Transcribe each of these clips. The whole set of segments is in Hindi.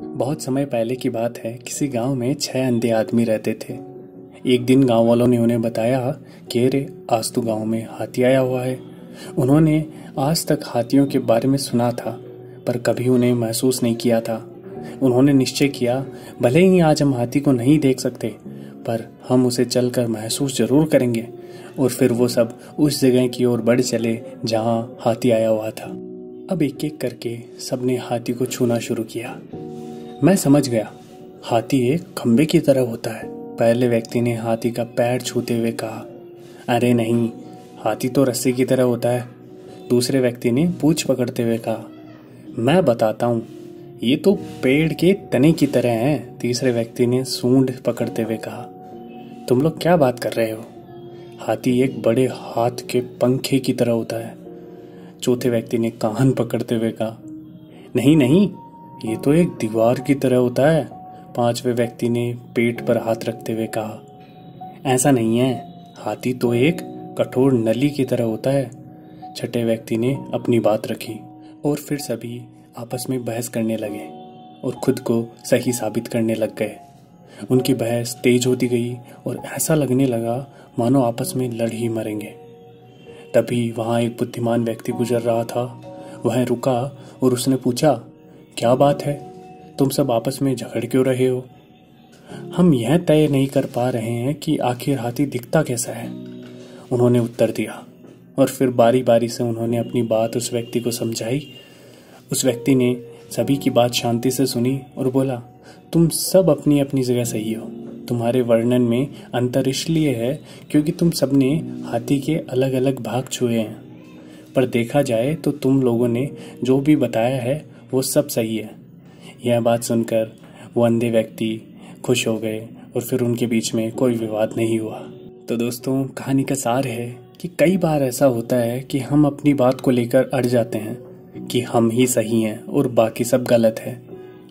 बहुत समय पहले की बात है। किसी गांव में 6 अंधे आदमी रहते थे। एक दिन गांव वालों ने उन्हें बताया कि रे आज तो गांव में हाथी आया हुआ है। उन्होंने आज तक हाथियों के बारे में सुना था पर कभी उन्हें महसूस नहीं किया था। उन्होंने निश्चय किया भले ही आज हम हाथी को नहीं देख सकते पर हम उसे चलकर महसूस जरूर करेंगे। और फिर वो सब उस जगह की ओर बढ़ चले जहां हाथी आया हुआ था। अब एक एक करके सबने हाथी को छूना शुरू किया। मैं समझ गया, हाथी एक खंबे की तरह होता है। पहले व्यक्ति ने हाथी का पैर छूते हुए कहा, अरे नहीं, हाथी तो रस्सी की तरह होता है। दूसरे व्यक्ति ने पूंछ पकड़ते हुए कहा, मैं बताता हूँ, ये तो पेड़ के तने की तरह है। तीसरे व्यक्ति ने सूंड पकड़ते हुए कहा, तुम लोग क्या बात कर रहे हो? हाथी एक बड़े हाथ के पंखे की तरह होता है। चौथे व्यक्ति ने कान पकड़ते हुए कहा, नहीं नहीं, ये तो एक दीवार की तरह होता है। पांचवें व्यक्ति ने पेट पर हाथ रखते हुए कहा, ऐसा नहीं है, हाथी तो एक कठोर नली की तरह होता है। छठे व्यक्ति ने अपनी बात रखी और फिर सभी आपस में बहस करने लगे और खुद को सही साबित करने लग गए। उनकी बहस तेज होती गई और ऐसा लगने लगा मानो आपस में लड़ ही मरेंगे। तभी वहां एक बुद्धिमान व्यक्ति गुजर रहा था। वह रुका और उसने पूछा, क्या बात है, तुम सब आपस में झगड़ क्यों रहे हो? हम यह तय नहीं कर पा रहे हैं कि आखिर हाथी दिखता कैसा है, उन्होंने उत्तर दिया। और फिर बारी बारी से उन्होंने अपनी बात उस व्यक्ति को समझाई। उस व्यक्ति ने सभी की बात शांति से सुनी और बोला, तुम सब अपनी अपनी जगह सही हो। तुम्हारे वर्णन में अंतर इसलिए है क्योंकि तुम सबने हाथी के अलग अलग भाग छुए हैं, पर देखा जाए तो तुम लोगों ने जो भी बताया है वो सब सही है। यह बात सुनकर वो अंधे व्यक्ति खुश हो गए और फिर उनके बीच में कोई विवाद नहीं हुआ। तो दोस्तों, कहानी का सार है कि कई बार ऐसा होता है कि हम अपनी बात को लेकर अड़ जाते हैं कि हम ही सही हैं और बाकी सब गलत है।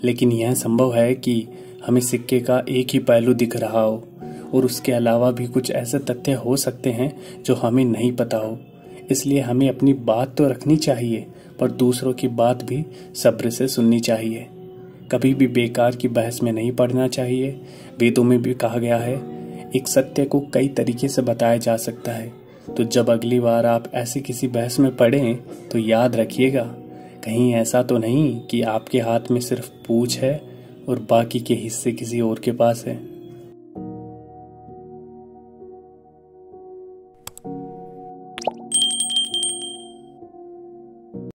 लेकिन यह संभव है कि हमें सिक्के का एक ही पहलू दिख रहा हो और उसके अलावा भी कुछ ऐसे तथ्य हो सकते हैं जो हमें नहीं पता हो। इसलिए हमें अपनी बात तो रखनी चाहिए पर दूसरों की बात भी सब्र से सुननी चाहिए। कभी भी बेकार की बहस में नहीं पड़ना चाहिए। वेदों में भी कहा गया है, एक सत्य को कई तरीके से बताया जा सकता है। तो जब अगली बार आप ऐसी किसी बहस में पड़ें तो याद रखिएगा, कहीं ऐसा तो नहीं कि आपके हाथ में सिर्फ पूंछ है और बाकी के हिस्से किसी और के पास है।